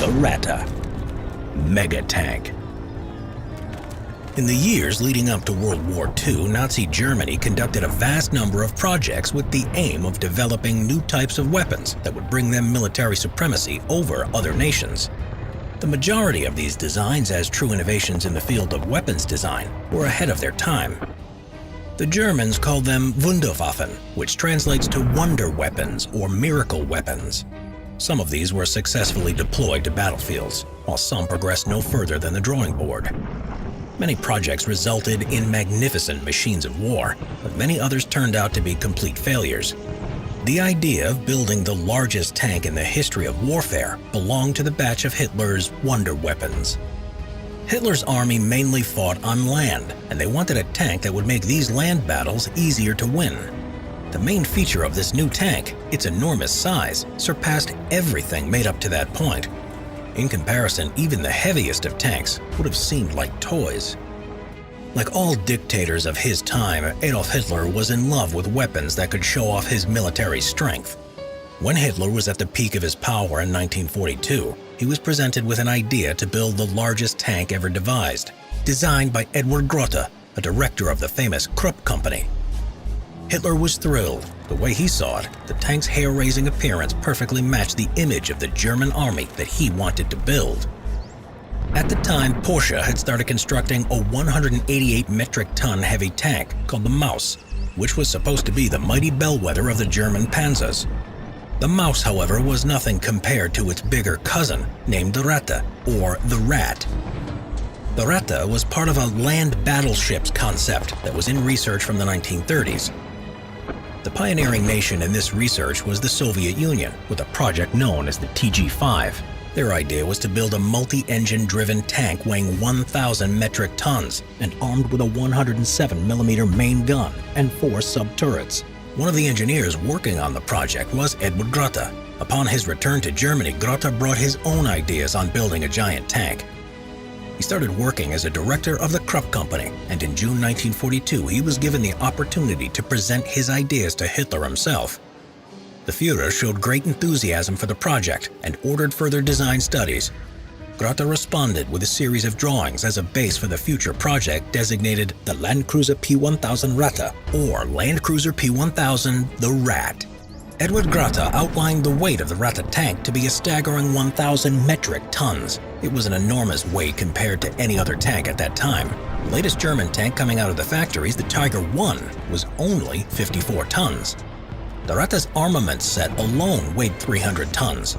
the Ratte, mega tank. In the years leading up to World War II, Nazi Germany conducted a vast number of projects with the aim of developing new types of weapons that would bring them military supremacy over other nations. The majority of these designs, as true innovations in the field of weapons design, were ahead of their time. The Germans called them Wunderwaffen, which translates to wonder weapons or miracle weapons. Some of these were successfully deployed to battlefields, while some progressed no further than the drawing board. Many projects resulted in magnificent machines of war, but many others turned out to be complete failures. The idea of building the largest tank in the history of warfare belonged to the batch of Hitler's wonder weapons. Hitler's army mainly fought on land, and they wanted a tank that would make these land battles easier to win. The main feature of this new tank, its enormous size, surpassed everything made up to that point. In comparison, even the heaviest of tanks would have seemed like toys. Like all dictators of his time, Adolf Hitler was in love with weapons that could show off his military strength. When Hitler was at the peak of his power in 1942, he was presented with an idea to build the largest tank ever devised, designed by Edward Grote, a director of the famous Krupp Company. Hitler was thrilled. The way he saw it, the tank's hair-raising appearance perfectly matched the image of the German army that he wanted to build. At the time, Porsche had started constructing a 188 metric ton heavy tank called the Maus, which was supposed to be the mighty bellwether of the German panzers. The Maus, however, was nothing compared to its bigger cousin, named the Ratte, or the Rat. The Ratte was part of a land battleships concept that was in research from the 1930s. The pioneering nation in this research was the Soviet Union, with a project known as the TG-5. Their idea was to build a multi-engine driven tank weighing 1,000 metric tons and armed with a 107mm main gun and 4 sub-turrets. One of the engineers working on the project was Edward Grote. Upon his return to Germany, Grote brought his own ideas on building a giant tank. He started working as a director of the Krupp Company, and in June 1942 he was given the opportunity to present his ideas to Hitler himself. The Führer showed great enthusiasm for the project and ordered further design studies. Grote responded with a series of drawings as a base for the future project designated the Landcruiser P1000 Ratte, or Landcruiser P1000 the Rat. Edward Grote outlined the weight of the Ratte tank to be a staggering 1,000 metric tons. It was an enormous weight compared to any other tank at that time. The latest German tank coming out of the factories, the Tiger I, was only 54 tons. The Ratte's armament set alone weighed 300 tons.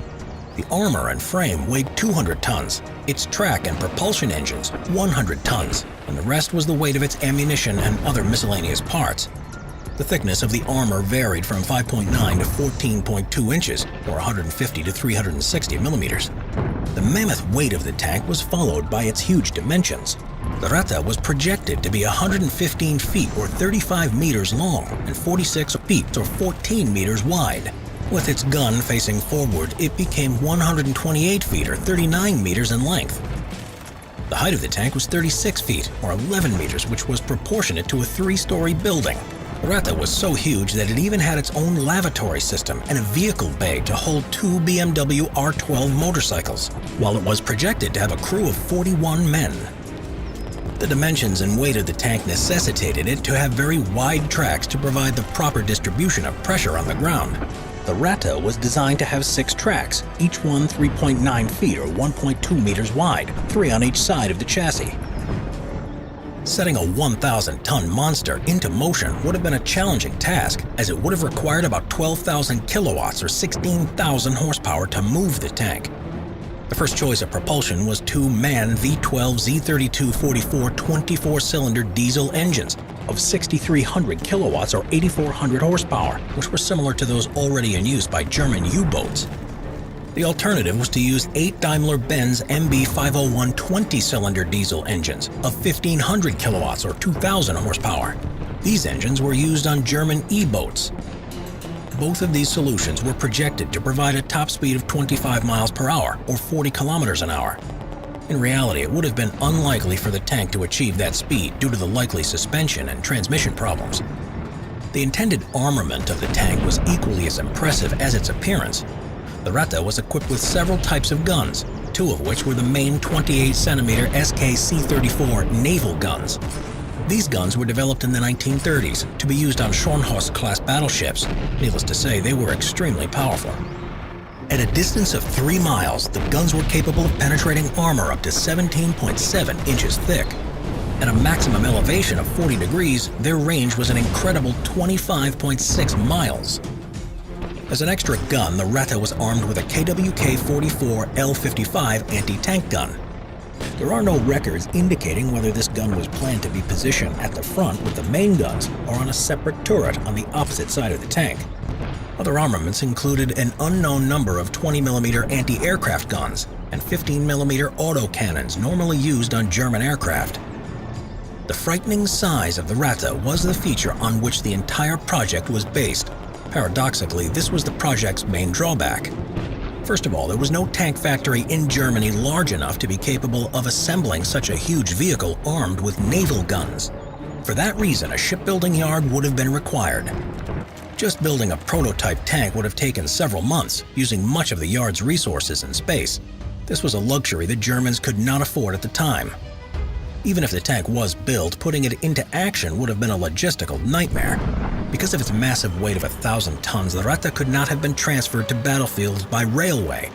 The armor and frame weighed 200 tons, its track and propulsion engines 100 tons, and the rest was the weight of its ammunition and other miscellaneous parts. The thickness of the armor varied from 5.9 to 14.2 inches, or 150 to 360 millimeters. The mammoth weight of the tank was followed by its huge dimensions. The Ratte was projected to be 115 feet or 35 meters long and 46 feet or 14 meters wide. With its gun facing forward, it became 128 feet or 39 meters in length. The height of the tank was 36 feet or 11 meters, which was proportionate to a 3-story building. The Ratte was so huge that it even had its own lavatory system and a vehicle bay to hold 2 BMW R12 motorcycles, while it was projected to have a crew of 41 men. The dimensions and weight of the tank necessitated it to have very wide tracks to provide the proper distribution of pressure on the ground. The Ratte was designed to have 6 tracks, each one 3.9 feet or 1.2 meters wide, 3 on each side of the chassis. Setting a 1,000-ton monster into motion would have been a challenging task, as it would have required about 12,000 kilowatts or 16,000 horsepower to move the tank. The first choice of propulsion was 2 MAN V12 Z3244 24-cylinder diesel engines of 6,300 kilowatts or 8,400 horsepower, which were similar to those already in use by German U-boats. The alternative was to use 8 Daimler-Benz MB501 20-cylinder diesel engines of 1,500 kilowatts or 2,000 horsepower. These engines were used on German E-boats. Both of these solutions were projected to provide a top speed of 25 miles per hour or 40 kilometers an hour. In reality, it would have been unlikely for the tank to achieve that speed due to the likely suspension and transmission problems. The intended armament of the tank was equally as impressive as its appearance. The Ratte was equipped with several types of guns, two of which were the main 28cm SKC-34 naval guns. These guns were developed in the 1930s to be used on Scharnhorst-class battleships. Needless to say, they were extremely powerful. At a distance of 3 miles, the guns were capable of penetrating armor up to 17.7 inches thick. At a maximum elevation of 40 degrees, their range was an incredible 25.6 miles. As an extra gun, the Retta was armed with a KWK-44 L-55 anti-tank gun. There are no records indicating whether this gun was planned to be positioned at the front with the main guns or on a separate turret on the opposite side of the tank. Other armaments included an unknown number of 20mm anti-aircraft guns and 15mm autocannons normally used on German aircraft. The frightening size of the Retta was the feature on which the entire project was based. Paradoxically, this was the project's main drawback. First of all, there was no tank factory in Germany large enough to be capable of assembling such a huge vehicle armed with naval guns. For that reason, a shipbuilding yard would have been required. Just building a prototype tank would have taken several months, using much of the yard's resources and space. This was a luxury the Germans could not afford at the time. Even if the tank was built, putting it into action would have been a logistical nightmare. Because of its massive weight of 1,000 tons, the Retta could not have been transferred to battlefields by railway.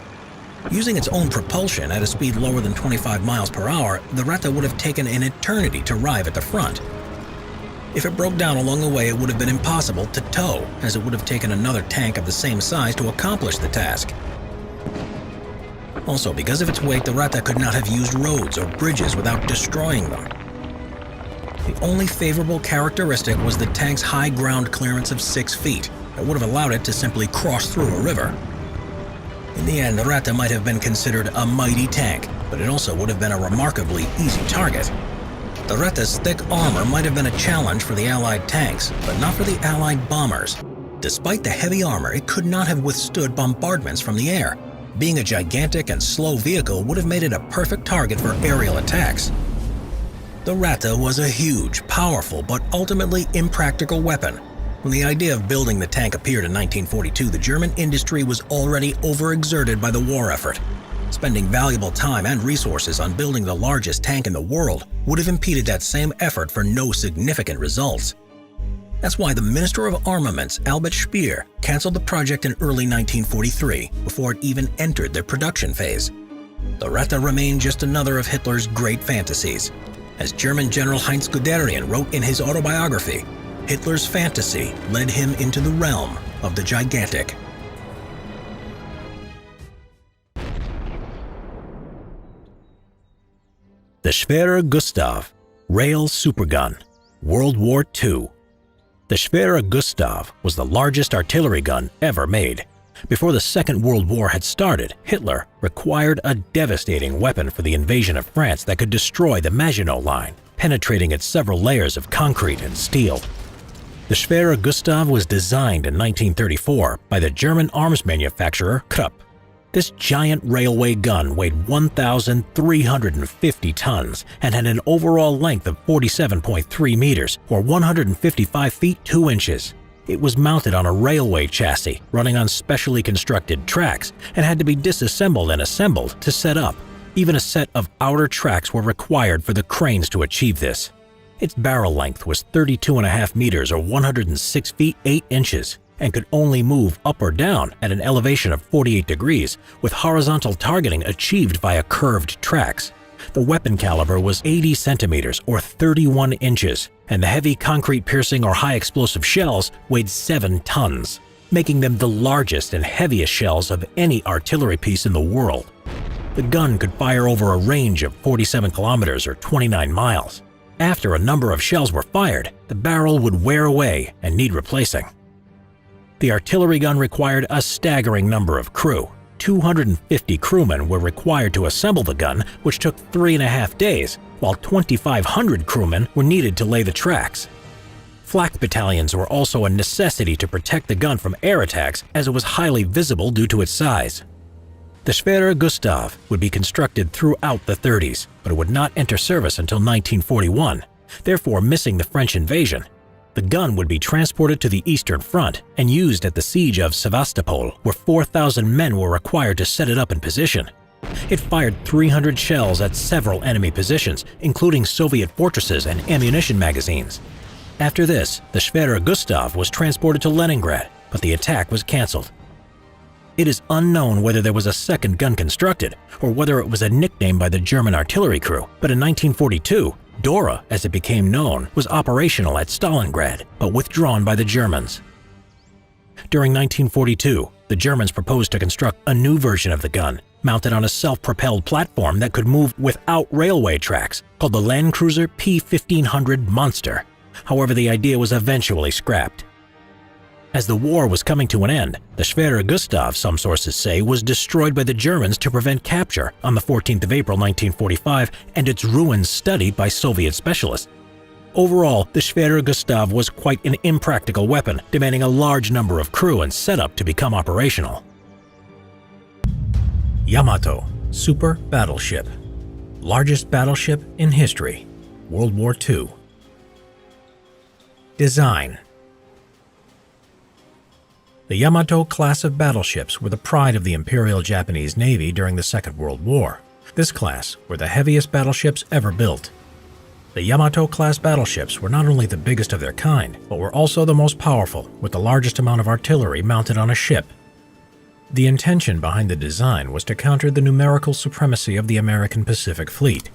Using its own propulsion at a speed lower than 25 miles per hour, the Retta would have taken an eternity to arrive at the front. If it broke down along the way, it would have been impossible to tow, as it would have taken another tank of the same size to accomplish the task. Also, because of its weight, the Retta could not have used roads or bridges without destroying them. The only favorable characteristic was the tank's high ground clearance of 6 feet that would have allowed it to simply cross through a river. In the end, the Retta might have been considered a mighty tank, but it also would have been a remarkably easy target. The Retta's thick armor might have been a challenge for the Allied tanks, but not for the Allied bombers. Despite the heavy armor, it could not have withstood bombardments from the air. Being a gigantic and slow vehicle would have made it a perfect target for aerial attacks. The Retta was a huge, powerful, but ultimately impractical weapon. When the idea of building the tank appeared in 1942, the German industry was already overexerted by the war effort. Spending valuable time and resources on building the largest tank in the world would have impeded that same effort for no significant results. That's why the Minister of Armaments, Albert Speer, canceled the project in early 1943 before it even entered the production phase. The Retta remained just another of Hitler's great fantasies. As German General Heinz Guderian wrote in his autobiography, Hitler's fantasy led him into the realm of the gigantic. The Schwerer Gustav, Rail Supergun, World War II. The Schwerer Gustav was the largest artillery gun ever made. Before the Second World War had started, Hitler required a devastating weapon for the invasion of France that could destroy the Maginot Line, penetrating its several layers of concrete and steel. The Schwerer Gustav was designed in 1934 by the German arms manufacturer Krupp. This giant railway gun weighed 1,350 tons and had an overall length of 47.3 meters, or 155 feet 2 inches. It was mounted on a railway chassis running on specially constructed tracks and had to be disassembled and assembled to set up. Even a set of outer tracks were required for the cranes to achieve this. Its barrel length was 32.5 meters, or 106 feet 8 inches. And could only move up or down at an elevation of 48 degrees, with horizontal targeting achieved via curved tracks. The weapon caliber was 80 centimeters, or 31 inches, and the heavy concrete-piercing or high-explosive shells weighed 7 tons, making them the largest and heaviest shells of any artillery piece in the world. The gun could fire over a range of 47 kilometers, or 29 miles. After a number of shells were fired, the barrel would wear away and need replacing. The artillery gun required a staggering number of crew. 250 crewmen were required to assemble the gun, which took 3.5 days, while 2,500 crewmen were needed to lay the tracks. Flak battalions were also a necessity to protect the gun from air attacks, as it was highly visible due to its size. The Schwerer Gustav would be constructed throughout the 30s, but it would not enter service until 1941, therefore missing the French invasion. The gun would be transported to the Eastern Front and used at the siege of Sevastopol, where 4,000 men were required to set it up in position. It fired 300 shells at several enemy positions, including Soviet fortresses and ammunition magazines. After this, the Schwerer Gustav was transported to Leningrad, but the attack was cancelled. It is unknown whether there was a second gun constructed or whether it was a nickname by the German artillery crew, but in 1942, Dora, as it became known, was operational at Stalingrad, but withdrawn by the Germans. During 1942, the Germans proposed to construct a new version of the gun, mounted on a self-propelled platform that could move without railway tracks, called the Landcruiser P-1500 Monster. However, the idea was eventually scrapped. As the war was coming to an end, the Schwerer Gustav, some sources say, was destroyed by the Germans to prevent capture on the 14th of April 1945 and its ruins studied by Soviet specialists. Overall, the Schwerer Gustav was quite an impractical weapon, demanding a large number of crew and setup to become operational. Yamato, super battleship. Largest battleship in history. World War II. Design. The Yamato class of battleships were the pride of the Imperial Japanese Navy during the Second World War. This class were the heaviest battleships ever built. The Yamato-class battleships were not only the biggest of their kind, but were also the most powerful, with the largest amount of artillery mounted on a ship. The intention behind the design was to counter the numerical supremacy of the American Pacific Fleet.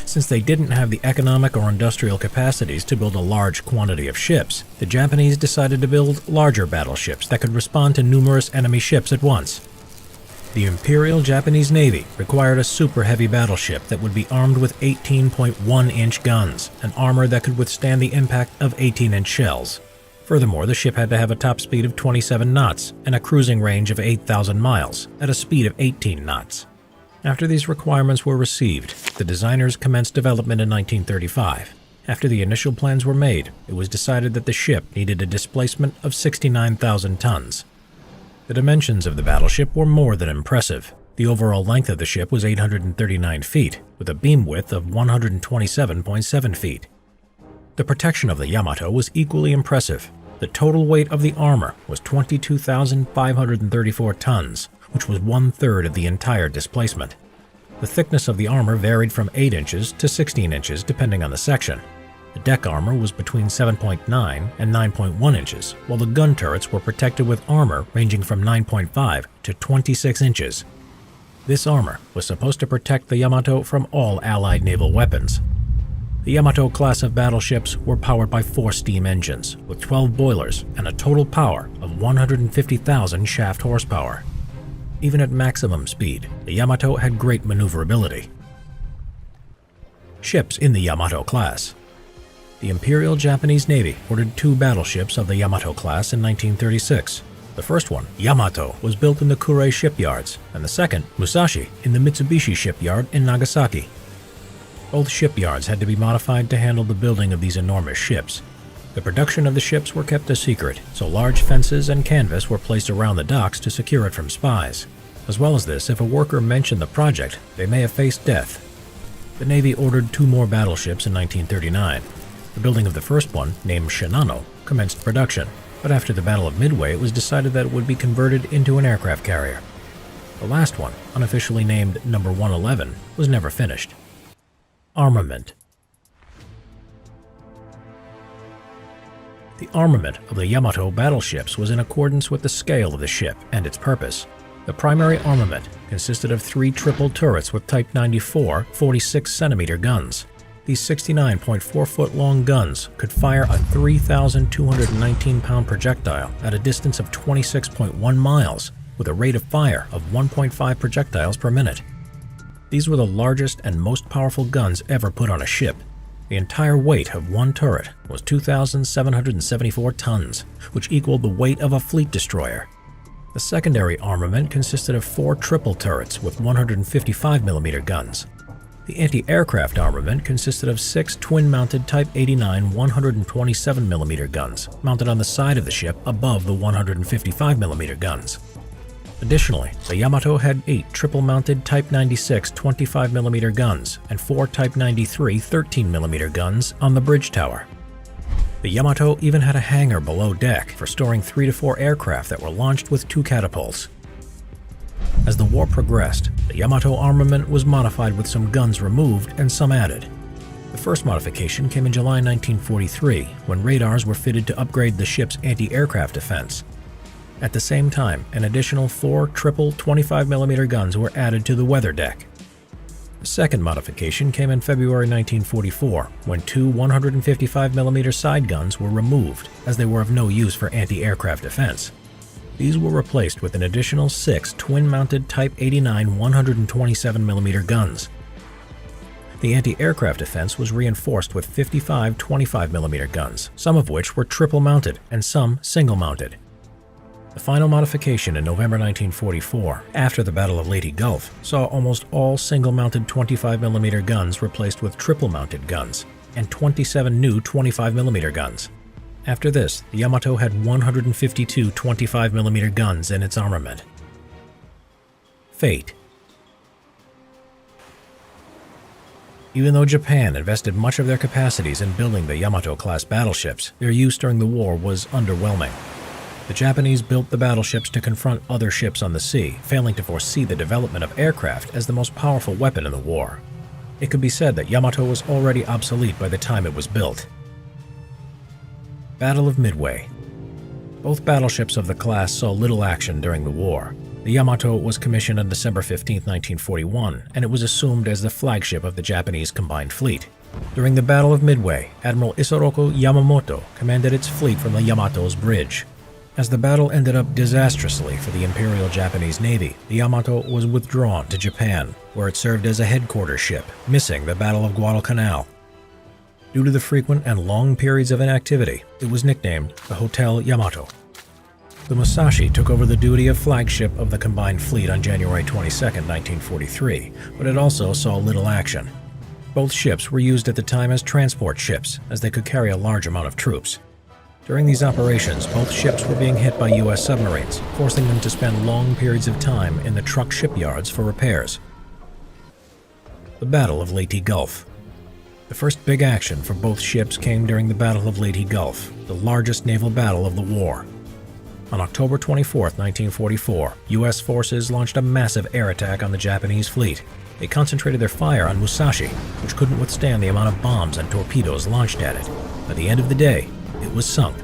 Since they didn't have the economic or industrial capacities to build a large quantity of ships, the Japanese decided to build larger battleships that could respond to numerous enemy ships at once. The Imperial Japanese Navy required a super heavy battleship that would be armed with 18.1-inch guns, and armor that could withstand the impact of 18-inch shells. Furthermore, the ship had to have a top speed of 27 knots and a cruising range of 8,000 miles at a speed of 18 knots. After these requirements were received, the designers commenced development in 1935. After the initial plans were made, it was decided that the ship needed a displacement of 69,000 tons. The dimensions of the battleship were more than impressive. The overall length of the ship was 839 feet, with a beam width of 127.7 feet. The protection of the Yamato was equally impressive. The total weight of the armor was 22,534 tons, which was 1/3 of the entire displacement. The thickness of the armor varied from 8 inches to 16 inches depending on the section. The deck armor was between 7.9 and 9.1 inches, while the gun turrets were protected with armor ranging from 9.5 to 26 inches. This armor was supposed to protect the Yamato from all Allied naval weapons. The Yamato class of battleships were powered by 4 steam engines, with 12 boilers and a total power of 150,000 shaft horsepower. Even at maximum speed, the Yamato had great maneuverability. Ships in the Yamato class. The Imperial Japanese Navy ordered 2 battleships of the Yamato class in 1936. The first one, Yamato, was built in the Kure shipyards, and the second, Musashi, in the Mitsubishi shipyard in Nagasaki. Both shipyards had to be modified to handle the building of these enormous ships. The production of the ships were kept a secret, so large fences and canvas were placed around the docks to secure it from spies. As well as this, if a worker mentioned the project, they may have faced death. The Navy ordered 2 more battleships in 1939. The building of the first one, named Shinano, commenced production, but after the Battle of Midway it was decided that it would be converted into an aircraft carrier. The last one, unofficially named No. 111, was never finished. Armament. The armament of the Yamato battleships was in accordance with the scale of the ship and its purpose. The primary armament consisted of 3 triple turrets with Type 94 46-centimeter guns. These 69.4-foot-long guns could fire a 3,219-pound projectile at a distance of 26.1 miles with a rate of fire of 1.5 projectiles per minute. These were the largest and most powerful guns ever put on a ship. The entire weight of one turret was 2,774 tons, which equaled the weight of a fleet destroyer. The secondary armament consisted of 4 triple turrets with 155mm guns. The anti-aircraft armament consisted of 6 twin-mounted Type 89 127mm guns mounted on the side of the ship above the 155mm guns. Additionally, the Yamato had 8 triple-mounted Type 96 25mm guns and 4 Type 93 13mm guns on the bridge tower. The Yamato even had a hangar below deck for storing 3 to 4 aircraft that were launched with 2 catapults. As the war progressed, the Yamato armament was modified with some guns removed and some added. The first modification came in July 1943, when radars were fitted to upgrade the ship's anti-aircraft defense. At the same time, an additional 4 triple 25mm guns were added to the weather deck. The second modification came in February 1944, when 2 155mm side guns were removed, as they were of no use for anti-aircraft defense. These were replaced with an additional 6 twin-mounted Type 89 127mm guns. The anti-aircraft defense was reinforced with 55 25mm guns, some of which were triple-mounted and some single-mounted. The final modification in November 1944, after the Battle of Leyte Gulf, saw almost all single-mounted 25mm guns replaced with triple-mounted guns, and 27 new 25mm guns. After this, the Yamato had 152 25mm guns in its armament. Fate. Even though Japan invested much of their capacities in building the Yamato-class battleships, their use during the war was underwhelming. The Japanese built the battleships to confront other ships on the sea, failing to foresee the development of aircraft as the most powerful weapon in the war. It could be said that Yamato was already obsolete by the time it was built. Battle of Midway. Both battleships of the class saw little action during the war. The Yamato was commissioned on December 15, 1941, and it was assumed as the flagship of the Japanese combined fleet. During the Battle of Midway, Admiral Isoroku Yamamoto commanded its fleet from the Yamato's bridge. As the battle ended up disastrously for the Imperial Japanese Navy, the Yamato was withdrawn to Japan, where it served as a headquarters ship, missing the Battle of Guadalcanal. Due to the frequent and long periods of inactivity, it was nicknamed the Hotel Yamato. The Musashi took over the duty of flagship of the combined fleet on January 22, 1943, but it also saw little action. Both ships were used at the time as transport ships, as they could carry a large amount of troops. During these operations, both ships were being hit by U.S. submarines, forcing them to spend long periods of time in the truck shipyards for repairs. The Battle of Leyte Gulf. The first big action for both ships came during the Battle of Leyte Gulf, the largest naval battle of the war. On October 24, 1944, U.S. forces launched a massive air attack on the Japanese fleet. They concentrated their fire on Musashi, which couldn't withstand the amount of bombs and torpedoes launched at it. By the end of the day, it was sunk.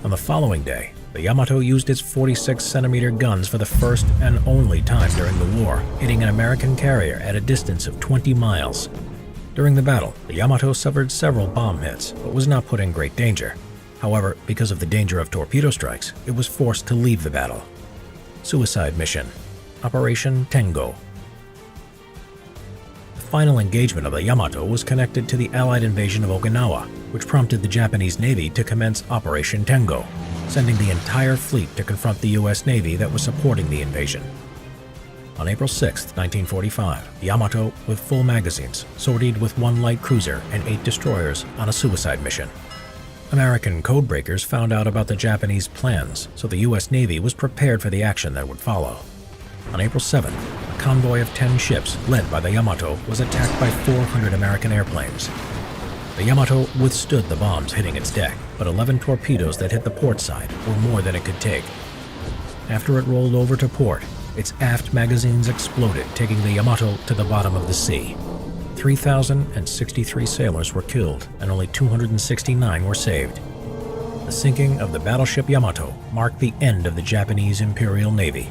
On the following day, the Yamato used its 46cm guns for the first and only time during the war, hitting an American carrier at a distance of 20 miles. During the battle, the Yamato suffered several bomb hits, but was not put in great danger. However, because of the danger of torpedo strikes, it was forced to leave the battle. Suicide Mission. Operation Tengo. The final engagement of the Yamato was connected to the Allied invasion of Okinawa, which prompted the Japanese Navy to commence Operation Tengo, sending the entire fleet to confront the U.S. Navy that was supporting the invasion. On April 6, 1945, the Yamato, with full magazines, sortied with 1 light cruiser and 8 destroyers on a suicide mission. American codebreakers found out about the Japanese plans, so the U.S. Navy was prepared for the action that would follow. On April 7th, a convoy of 10 ships, led by the Yamato, was attacked by 400 American airplanes. The Yamato withstood the bombs hitting its deck, but 11 torpedoes that hit the port side were more than it could take. After it rolled over to port, its aft magazines exploded, taking the Yamato to the bottom of the sea. 3,063 sailors were killed, and only 269 were saved. The sinking of the battleship Yamato marked the end of the Japanese Imperial Navy.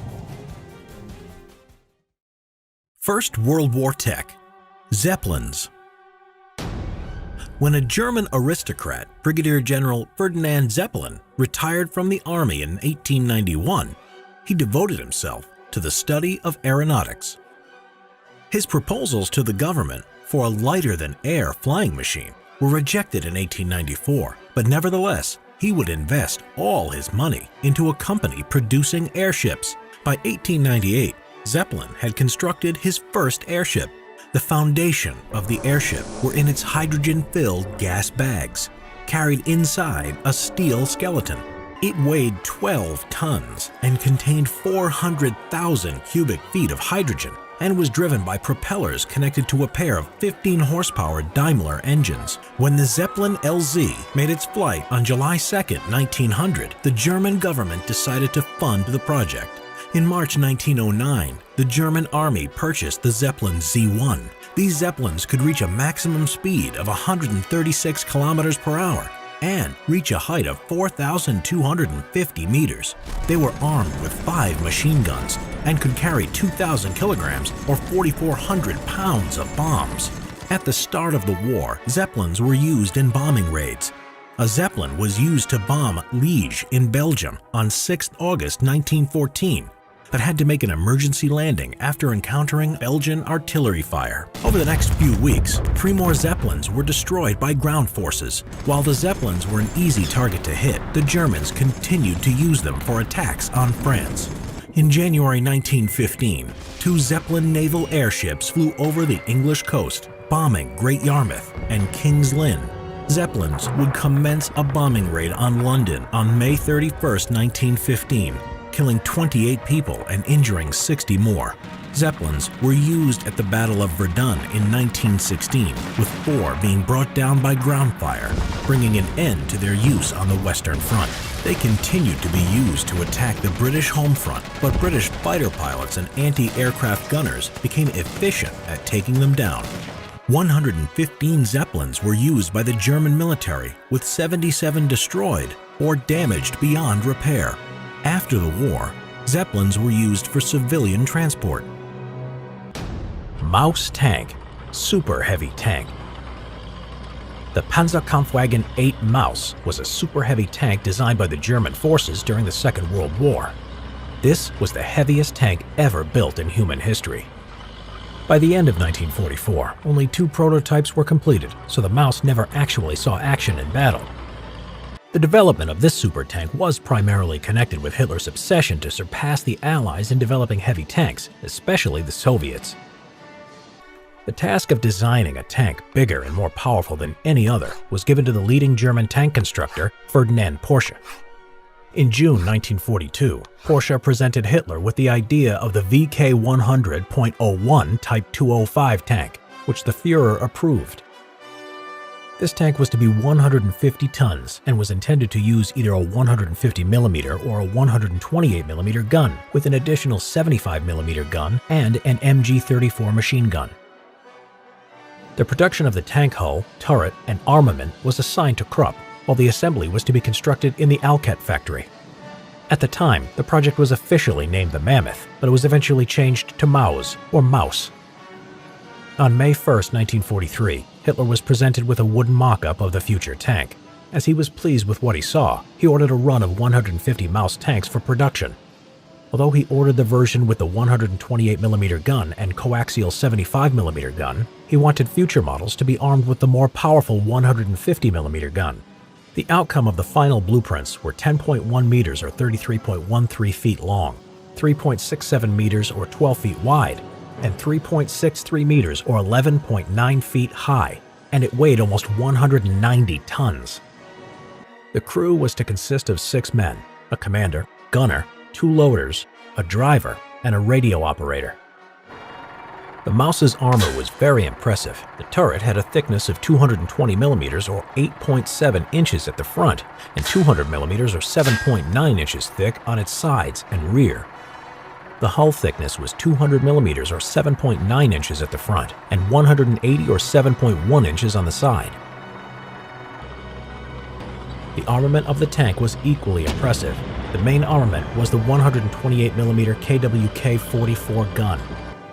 First World War tech. Zeppelins. When a German aristocrat, Brigadier General Ferdinand Zeppelin, retired from the army in 1891, he devoted himself to the study of aeronautics. His proposals to the government for a lighter-than-air flying machine were rejected in 1894, but nevertheless, he would invest all his money into a company producing airships. By 1898, Zeppelin had constructed his first airship. The foundation of the airship were in its hydrogen-filled gas bags, carried inside a steel skeleton. It weighed 12 tons and contained 400,000 cubic feet of hydrogen and was driven by propellers connected to a pair of 15-horsepower Daimler engines. When the Zeppelin LZ made its flight on July 2, 1900, the German government decided to fund the project. In March 1909, the German Army purchased the Zeppelin Z1. These Zeppelins could reach a maximum speed of 136 kilometers per hour and reach a height of 4,250 meters. They were armed with 5 machine guns and could carry 2,000 kilograms or 4,400 pounds of bombs. At the start of the war, Zeppelins were used in bombing raids. A Zeppelin was used to bomb Liège in Belgium on 6 August 1914, but had to make an emergency landing after encountering Belgian artillery fire. Over the next few weeks, 3 more Zeppelins were destroyed by ground forces. While the Zeppelins were an easy target to hit, the Germans continued to use them for attacks on France. In January 1915, 2 Zeppelin naval airships flew over the English coast, bombing Great Yarmouth and King's Lynn. Zeppelins would commence a bombing raid on London on May 31, 1915, killing 28 people and injuring 60 more. Zeppelins were used at the Battle of Verdun in 1916, with 4 being brought down by ground fire, bringing an end to their use on the Western Front. They continued to be used to attack the British home front, but British fighter pilots and anti-aircraft gunners became efficient at taking them down. 115 Zeppelins were used by the German military, with 77 destroyed or damaged beyond repair. After the war, Zeppelins were used for civilian transport. Maus tank, super heavy tank. The Panzerkampfwagen 8 Maus was a super heavy tank designed by the German forces during the Second World War. This was the heaviest tank ever built in human history. By the end of 1944, only 2 prototypes were completed, so the Maus never actually saw action in battle. The development of this super tank was primarily connected with Hitler's obsession to surpass the Allies in developing heavy tanks, especially the Soviets. The task of designing a tank bigger and more powerful than any other was given to the leading German tank constructor, Ferdinand Porsche. In June 1942, Porsche presented Hitler with the idea of the VK100.01 Type 205 tank, which the Führer approved. This tank was to be 150 tons and was intended to use either a 150mm or a 128mm gun with an additional 75mm gun and an MG-34 machine gun. The production of the tank hull, turret, and armament was assigned to Krupp, while the assembly was to be constructed in the Alket factory. At the time, the project was officially named the Mammoth, but it was eventually changed to Maus, or Maus. On May 1, 1943, Hitler was presented with a wooden mock-up of the future tank. As he was pleased with what he saw, he ordered a run of 150 Maus tanks for production. Although he ordered the version with the 128mm gun and coaxial 75mm gun, he wanted future models to be armed with the more powerful 150mm gun. The outcome of the final blueprints were 10.1 meters or 33.13 feet long, 3.67 meters or 12 feet wide, and 3.63 meters or 11.9 feet high, and it weighed almost 190 tons. The crew was to consist of 6 men, a commander, gunner, 2 loaders, a driver, and a radio operator. The Maus's armor was very impressive. The turret had a thickness of 220mm or 8.7 inches at the front and 200mm or 7.9 inches thick on its sides and rear. The hull thickness was 200mm or 7.9 inches at the front and 180 or 7.1 inches on the side. The armament of the tank was equally impressive. The main armament was the 128mm KWK-44 gun.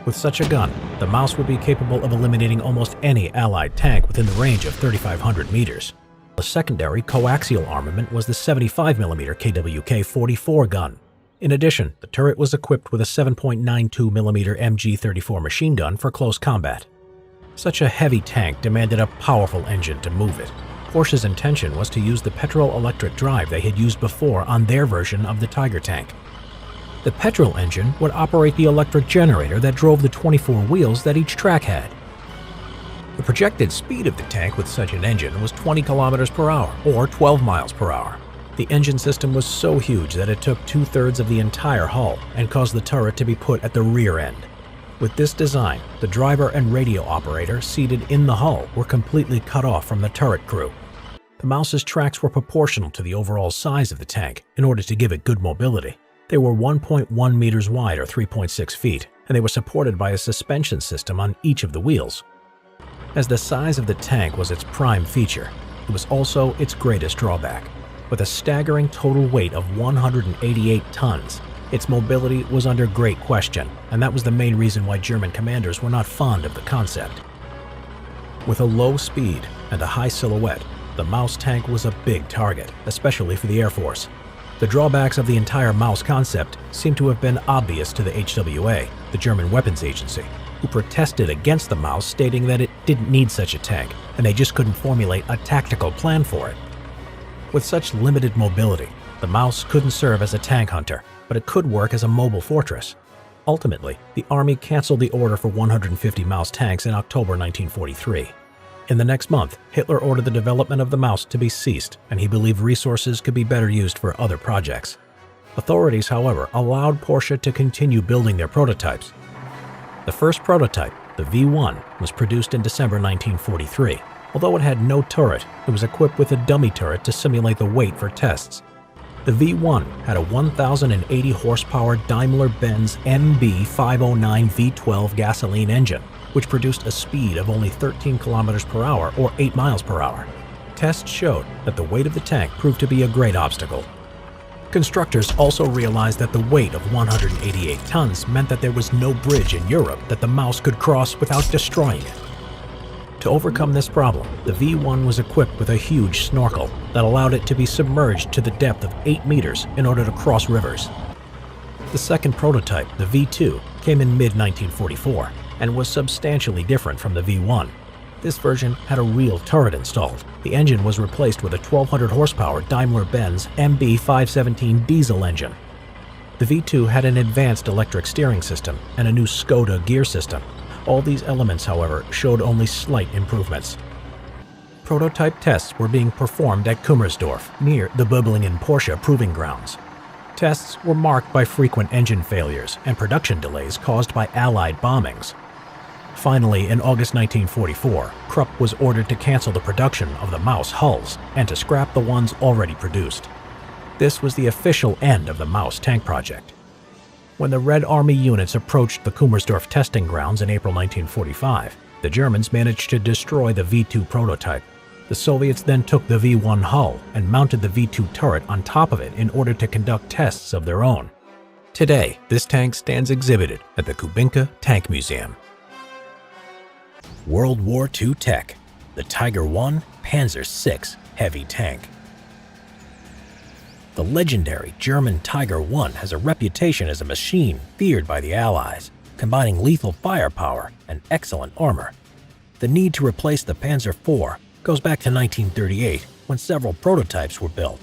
With such a gun, the Maus would be capable of eliminating almost any Allied tank within the range of 3,500 meters. The secondary coaxial armament was the 75mm KWK-44 gun. In addition, the turret was equipped with a 7.92mm MG-34 machine gun for close combat. Such a heavy tank demanded a powerful engine to move it. Porsche's intention was to use the petrol-electric drive they had used before on their version of the Tiger tank. The petrol engine would operate the electric generator that drove the 24 wheels that each track had. The projected speed of the tank with such an engine was 20 kilometers per hour, or 12 miles per hour. The engine system was so huge that it took 2/3 of the entire hull and caused the turret to be put at the rear end. With this design, the driver and radio operator seated in the hull were completely cut off from the turret crew. The Maus's tracks were proportional to the overall size of the tank in order to give it good mobility. They were 1.1 meters wide or 3.6 feet, and they were supported by a suspension system on each of the wheels. As the size of the tank was its prime feature, it was also its greatest drawback. With a staggering total weight of 188 tons, its mobility was under great question, and that was the main reason why German commanders were not fond of the concept. With a low speed and a high silhouette, the Maus tank was a big target, especially for the Air Force. The drawbacks of the entire Maus concept seem to have been obvious to the HWA, the German weapons agency, who protested against the Maus, stating that it didn't need such a tank, and they just couldn't formulate a tactical plan for it. With such limited mobility, the Maus couldn't serve as a tank hunter, but it could work as a mobile fortress. Ultimately, the Army canceled the order for 150 Maus tanks in October 1943. In the next month, Hitler ordered the development of the Maus to be ceased, and he believed resources could be better used for other projects. Authorities, however, allowed Porsche to continue building their prototypes. The first prototype, the V1, was produced in December 1943. Although it had no turret, it was equipped with a dummy turret to simulate the weight for tests. The V1 had a 1,080 horsepower Daimler-Benz MB509 V12 gasoline engine, which produced a speed of only 13 kilometers per hour or 8 miles per hour. Tests showed that the weight of the tank proved to be a great obstacle. Constructors also realized that the weight of 188 tons meant that there was no bridge in Europe that the Maus could cross without destroying it. To overcome this problem, the V1 was equipped with a huge snorkel that allowed it to be submerged to the depth of 8 meters in order to cross rivers. The second prototype, the V2, came in mid-1944 and was substantially different from the V1. This version had a real turret installed. The engine was replaced with a 1,200 horsepower Daimler-Benz MB517 diesel engine. The V2 had an advanced electric steering system and a new Skoda gear system. All these elements, however, showed only slight improvements. Prototype tests were being performed at Kummersdorf, near the Böblingen Porsche proving grounds. Tests were marked by frequent engine failures and production delays caused by Allied bombings. Finally, in August 1944, Krupp was ordered to cancel the production of the Maus hulls and to scrap the ones already produced. This was the official end of the Maus tank project. When the Red Army units approached the Kummersdorf testing grounds in April 1945, the Germans managed to destroy the V2 prototype. The Soviets then took the V1 hull and mounted the V2 turret on top of it in order to conduct tests of their own. Today, this tank stands exhibited at the Kubinka Tank Museum. World War II tech, the Tiger I Panzer VI heavy tank. The legendary German Tiger I has a reputation as a machine feared by the Allies, combining lethal firepower and excellent armor. The need to replace the Panzer IV goes back to 1938, when several prototypes were built.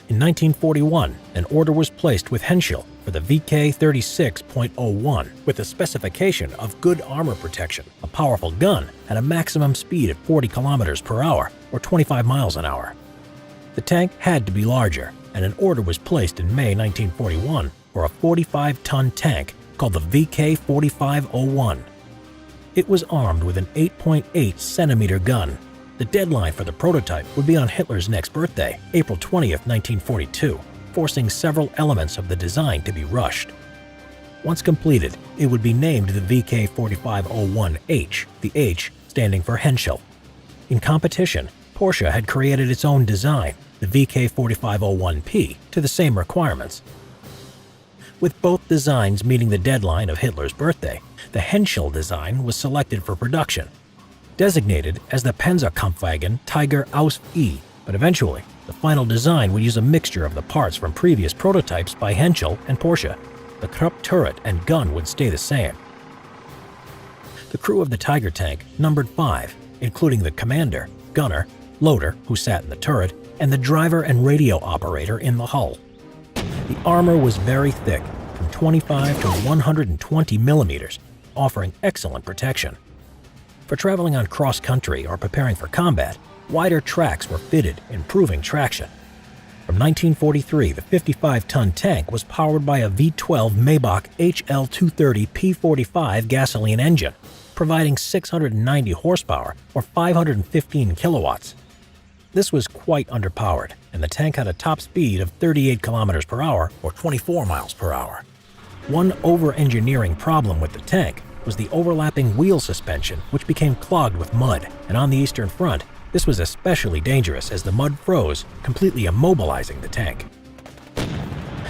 In 1941, an order was placed with Henschel for the VK36.01 with a specification of good armor protection, a powerful gun, and a maximum speed of 40 kilometers per hour or 25 miles an hour. The tank had to be larger, and an order was placed in May 1941 for a 45-ton tank called the VK4501. It was armed with an 8.8-centimeter gun. The deadline for the prototype would be on Hitler's next birthday, April 20th, 1942, forcing several elements of the design to be rushed. Once completed, it would be named the VK4501H, the H standing for Henschel. In competition, Porsche had created its own design, the VK4501P, to the same requirements. With both designs meeting the deadline of Hitler's birthday, the Henschel design was selected for production. Designated as the Panzerkampfwagen Tiger Aus E, but eventually, the final design would use a mixture of the parts from previous prototypes by Henschel and Porsche. The Krupp turret and gun would stay the same. The crew of the Tiger tank numbered 5, including the commander, gunner, loader, who sat in the turret, and the driver and radio operator in the hull. The armor was very thick, from 25 to 120 millimeters, offering excellent protection. For traveling on cross-country or preparing for combat, wider tracks were fitted, improving traction. From 1943, the 55-ton tank was powered by a V12 Maybach HL230 P45 gasoline engine, providing 690 horsepower or 515 kilowatts. This was quite underpowered and the tank had a top speed of 38 kilometers per hour or 24 miles per hour. One over-engineering problem with the tank was the overlapping wheel suspension, which became clogged with mud, and on the Eastern Front, this was especially dangerous as the mud froze, completely immobilizing the tank.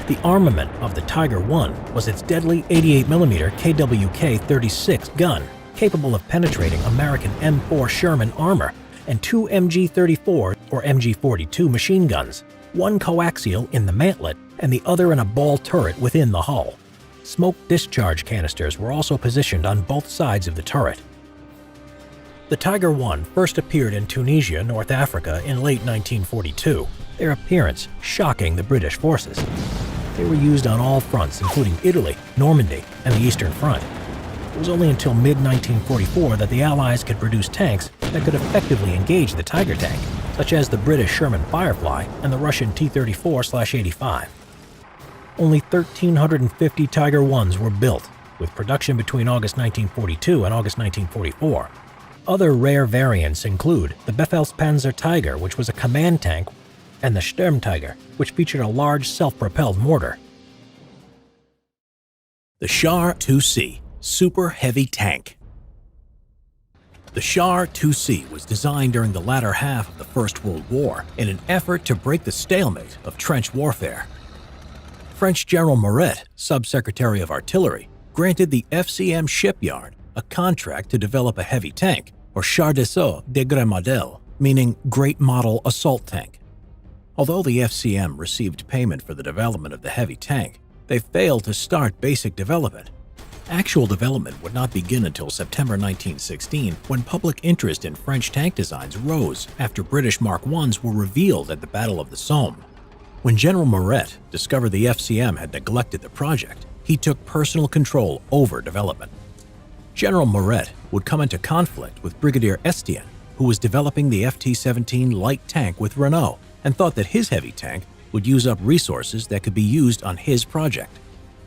The armament of the Tiger I was its deadly 88mm KWK-36 gun, capable of penetrating American M4 Sherman armor, and two MG-34 or MG-42 machine guns, one coaxial in the mantlet and the other in a ball turret within the hull. Smoke discharge canisters were also positioned on both sides of the turret. The Tiger I first appeared in Tunisia, North Africa in late 1942, their appearance shocking the British forces. They were used on all fronts, including Italy, Normandy, and the Eastern Front. It was only until mid-1944 that the Allies could produce tanks that could effectively engage the Tiger tank, such as the British Sherman Firefly and the Russian T-34/85. Only 1,350 Tiger Is were built, with production between August 1942 and August 1944. Other rare variants include the Befehlspanzer Tiger, which was a command tank, and the Sturmtiger, which featured a large self-propelled mortar. The Char 2C Super Heavy Tank. The Char 2C was designed during the latter half of the First World War in an effort to break the stalemate of trench warfare. French General Murat, Sub-Secretary of Artillery, granted the FCM shipyard a contract to develop a heavy tank, or Char d'assaut de grand modèle, meaning Great Model Assault Tank. Although the FCM received payment for the development of the heavy tank, they failed to start basic development. Actual development would not begin until September 1916, when public interest in French tank designs rose after British Mark Is were revealed at the Battle of the Somme. When General Murat discovered the FCM had neglected the project, he took personal control over development. General Murat would come into conflict with Brigadier Estienne, who was developing the FT-17 light tank with Renault, and thought that his heavy tank would use up resources that could be used on his project.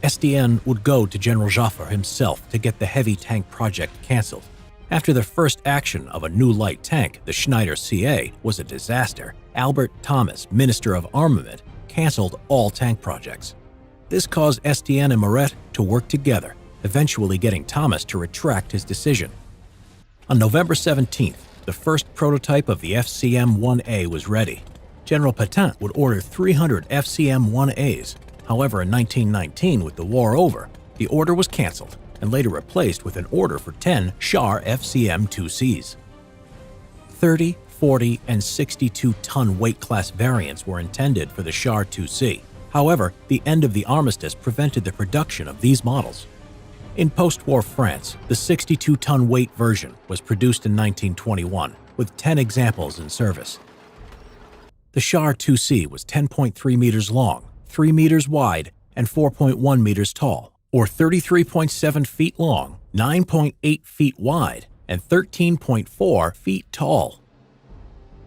Estienne would go to General Joffre himself to get the heavy tank project cancelled. After the first action of a new light tank, the Schneider CA, was a disaster, Albert Thomas, Minister of Armament, cancelled all tank projects. This caused Estienne and Murat to work together, eventually getting Thomas to retract his decision. On November 17th, the first prototype of the FCM-1A was ready. General Pétain would order 300 FCM-1As. However, in 1919, with the war over, the order was cancelled and later replaced with an order for 10 Char FCM-2Cs. 30, 40, and 62-ton weight class variants were intended for the Char 2C. However, the end of the armistice prevented the production of these models. In post-war France, the 62-ton weight version was produced in 1921, with 10 examples in service. The Char 2C was 10.3 meters long, 3 meters wide, and 4.1 meters tall, or 33.7 feet long, 9.8 feet wide, and 13.4 feet tall.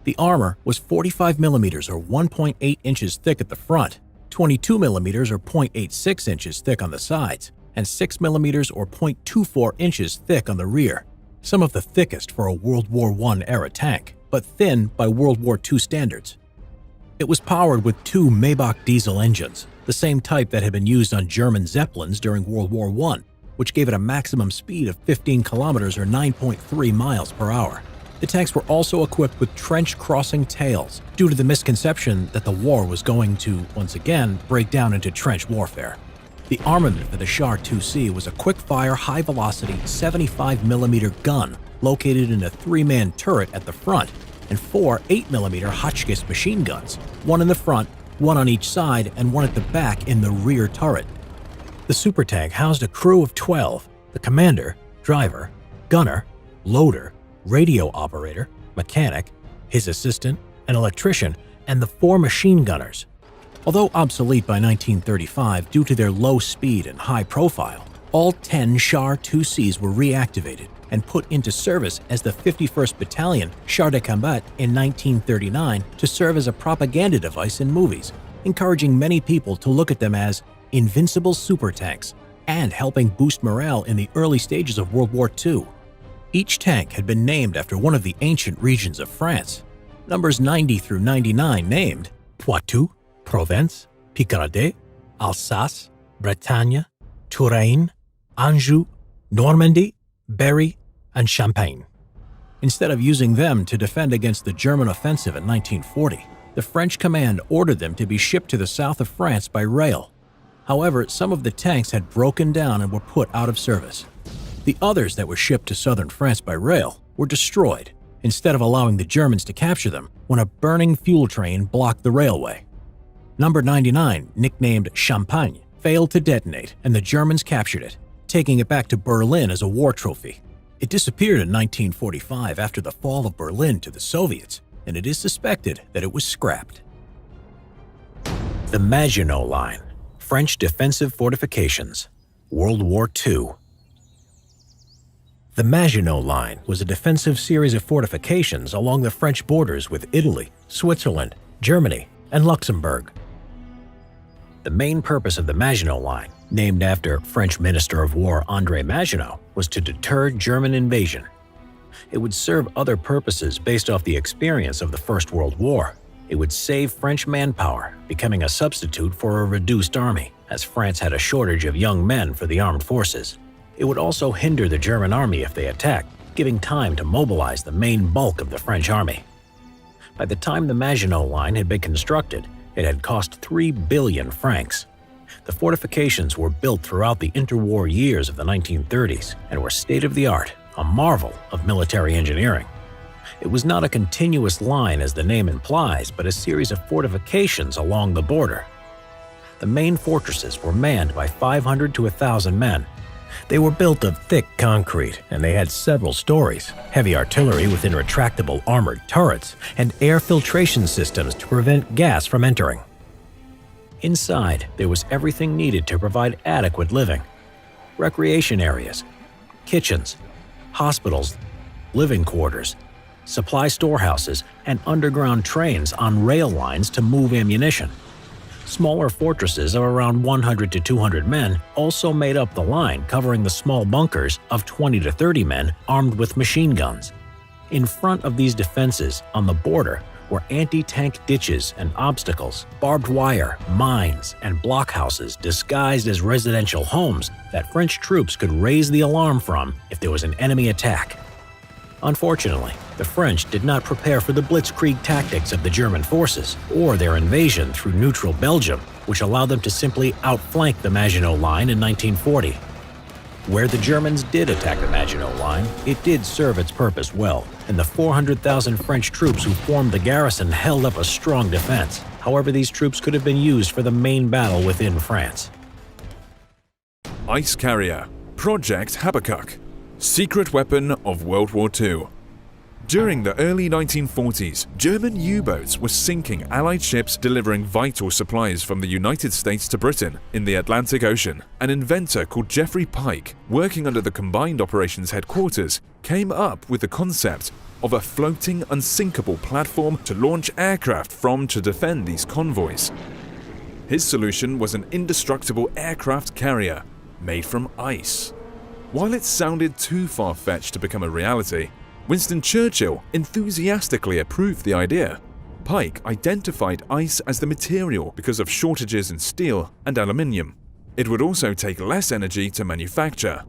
The armor was 45 millimeters or 1.8 inches thick at the front, 22 millimeters or 0.86 inches thick on the sides, and 6 millimeters or 0.24 inches thick on the rear, some of the thickest for a World War I era tank, but thin by World War II standards. It was powered with two Maybach diesel engines, the same type that had been used on German Zeppelins during World War I, which gave it a maximum speed of 15 kilometers or 9.3 miles per hour. The tanks were also equipped with trench-crossing tails, due to the misconception that the war was going to, once again, break down into trench warfare. The armament for the Char 2C was a quick-fire, high-velocity 75mm gun located in a 3-man turret at the front and 4 8mm Hotchkiss machine guns, one in the front, one on each side, and one at the back in the rear turret. The super tank housed a crew of 12, the commander, driver, gunner, loader, radio operator, mechanic, his assistant, an electrician, and the 4 machine gunners. Although obsolete by 1935 due to their low speed and high profile, all 10 Char 2Cs were reactivated and put into service as the 51st Battalion Char de Combat in 1939 to serve as a propaganda device in movies, encouraging many people to look at them as invincible super tanks and helping boost morale in the early stages of World War II. Each tank had been named after one of the ancient regions of France. Numbers 90 through 99 named, Poitou, Provence, Picardie, Alsace, Bretagne, Touraine, Anjou, Normandy, Berry, and Champagne. Instead of using them to defend against the German offensive in 1940, the French command ordered them to be shipped to the south of France by rail. However, some of the tanks had broken down and were put out of service. The others that were shipped to southern France by rail were destroyed, instead of allowing the Germans to capture them when a burning fuel train blocked the railway. Number 99, nicknamed Champagne, failed to detonate and the Germans captured it, taking it back to Berlin as a war trophy. It disappeared in 1945 after the fall of Berlin to the Soviets, and it is suspected that it was scrapped. The Maginot Line, French defensive fortifications, World War II. The Maginot Line was a defensive series of fortifications along the French borders with Italy, Switzerland, Germany, and Luxembourg. The main purpose of the Maginot Line, named after French Minister of War André Maginot, was to deter German invasion. It would serve other purposes based off the experience of the First World War. It would save French manpower, becoming a substitute for a reduced army, as France had a shortage of young men for the armed forces. It would also hinder the German army if they attacked, giving time to mobilize the main bulk of the French army. By the time the Maginot Line had been constructed, it had cost 3 billion francs. The fortifications were built throughout the interwar years of the 1930s and were state-of-the-art, a marvel of military engineering. It was not a continuous line as the name implies, but a series of fortifications along the border. The main fortresses were manned by 500 to 1,000 men. They were built of thick concrete, and they had several stories, heavy artillery within retractable armored turrets, and air filtration systems to prevent gas from entering. Inside, there was everything needed to provide adequate living. Recreation areas, kitchens, hospitals, living quarters, supply storehouses, and underground trains on rail lines to move ammunition. Smaller fortresses of around 100 to 200 men also made up the line, covering the small bunkers of 20 to 30 men armed with machine guns. In front of these defenses, on the border, were anti-tank ditches and obstacles, barbed wire, mines, and blockhouses disguised as residential homes that French troops could raise the alarm from if there was an enemy attack. Unfortunately, the French did not prepare for the blitzkrieg tactics of the German forces or their invasion through neutral Belgium, which allowed them to simply outflank the Maginot Line in 1940. Where the Germans did attack the Maginot Line, it did serve its purpose well, and the 400,000 French troops who formed the garrison held up a strong defense. However, these troops could have been used for the main battle within France. Ice Carrier, Project Habakkuk, secret weapon of World War II. During the early 1940s, German U-boats were sinking Allied ships delivering vital supplies from the United States to Britain in the Atlantic Ocean. An inventor called Jeffrey Pike, working under the Combined Operations Headquarters, came up with the concept of a floating, unsinkable platform to launch aircraft from to defend these convoys. His solution was an indestructible aircraft carrier made from ice. While it sounded too far-fetched to become a reality, Winston Churchill enthusiastically approved the idea. Pike identified ice as the material because of shortages in steel and aluminium. It would also take less energy to manufacture.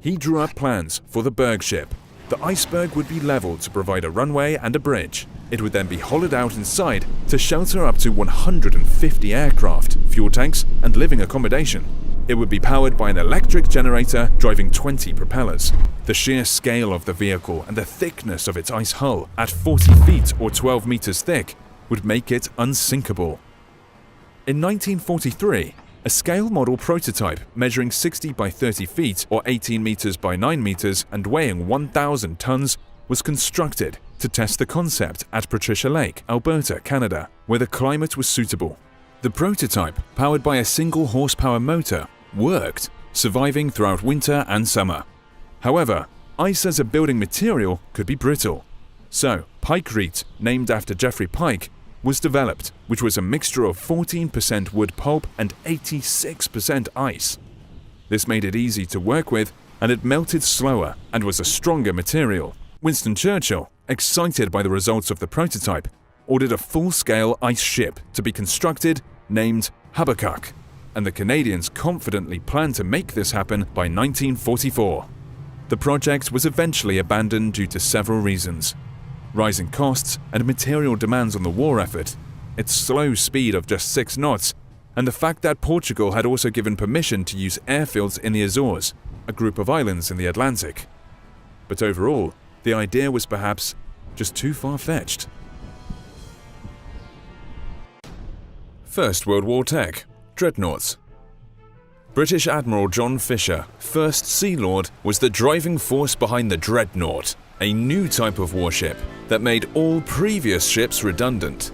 He drew up plans for the Berg ship. The iceberg would be leveled to provide a runway and a bridge. It would then be hollowed out inside to shelter up to 150 aircraft, fuel tanks, and living accommodation. It would be powered by an electric generator driving 20 propellers. The sheer scale of the vehicle and the thickness of its ice hull, at 40 feet or 12 meters thick, would make it unsinkable. In 1943, a scale model prototype measuring 60 by 30 feet or 18 meters by 9 meters and weighing 1,000 tons was constructed to test the concept at Patricia Lake, Alberta, Canada, where the climate was suitable. The prototype, powered by a single horsepower motor, worked, surviving throughout winter and summer. However, ice as a building material could be brittle. So, Pikecrete, named after Jeffrey Pike, was developed, which was a mixture of 14% wood pulp and 86% ice. This made it easy to work with, and it melted slower and was a stronger material. Winston Churchill, excited by the results of the prototype, ordered a full-scale ice ship to be constructed named Habakkuk, and the Canadians confidently planned to make this happen by 1944. The project was eventually abandoned due to several reasons: rising costs and material demands on the war effort, its slow speed of just 6 knots, and the fact that Portugal had also given permission to use airfields in the Azores, a group of islands in the Atlantic. But overall, the idea was perhaps just too far-fetched. First World War tech: dreadnoughts. British Admiral John Fisher, 1st Sea Lord, was the driving force behind the dreadnought, a new type of warship that made all previous ships redundant.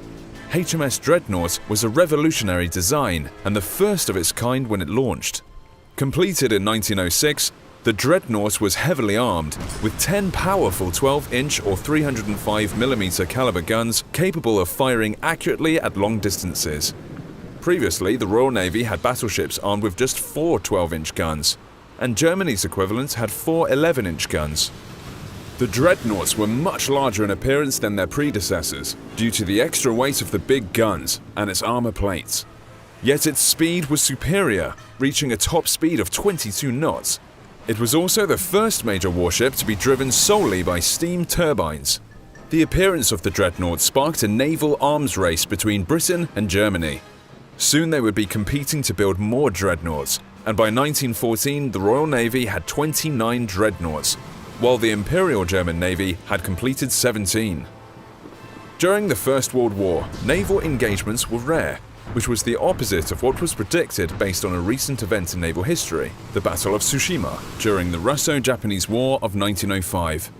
HMS Dreadnought was a revolutionary design and the first of its kind when it launched. Completed in 1906, the Dreadnought was heavily armed with 10 powerful 12-inch or 305mm caliber guns capable of firing accurately at long distances. Previously, the Royal Navy had battleships armed with just 4 12-inch guns, and Germany's equivalent had 4 11-inch guns. The Dreadnoughts were much larger in appearance than their predecessors due to the extra weight of the big guns and its armor plates. Yet its speed was superior, reaching a top speed of 22 knots. It was also the first major warship to be driven solely by steam turbines. The appearance of the Dreadnought sparked a naval arms race between Britain and Germany. Soon they would be competing to build more Dreadnoughts, and by 1914 the Royal Navy had 29 Dreadnoughts, while the Imperial German Navy had completed 17. During the First World War, naval engagements were rare, which was the opposite of what was predicted based on a recent event in naval history, the Battle of Tsushima, during the Russo-Japanese War of 1905.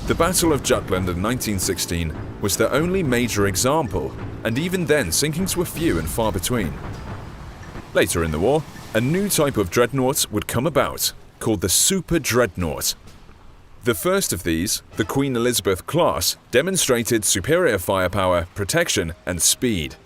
The Battle of Jutland in 1916 was the only major example, and even then sinkings were few and far between. Later in the war, a new type of dreadnought would come about, called the Super Dreadnought. The first of these, the Queen Elizabeth class, demonstrated superior firepower, protection, and speed.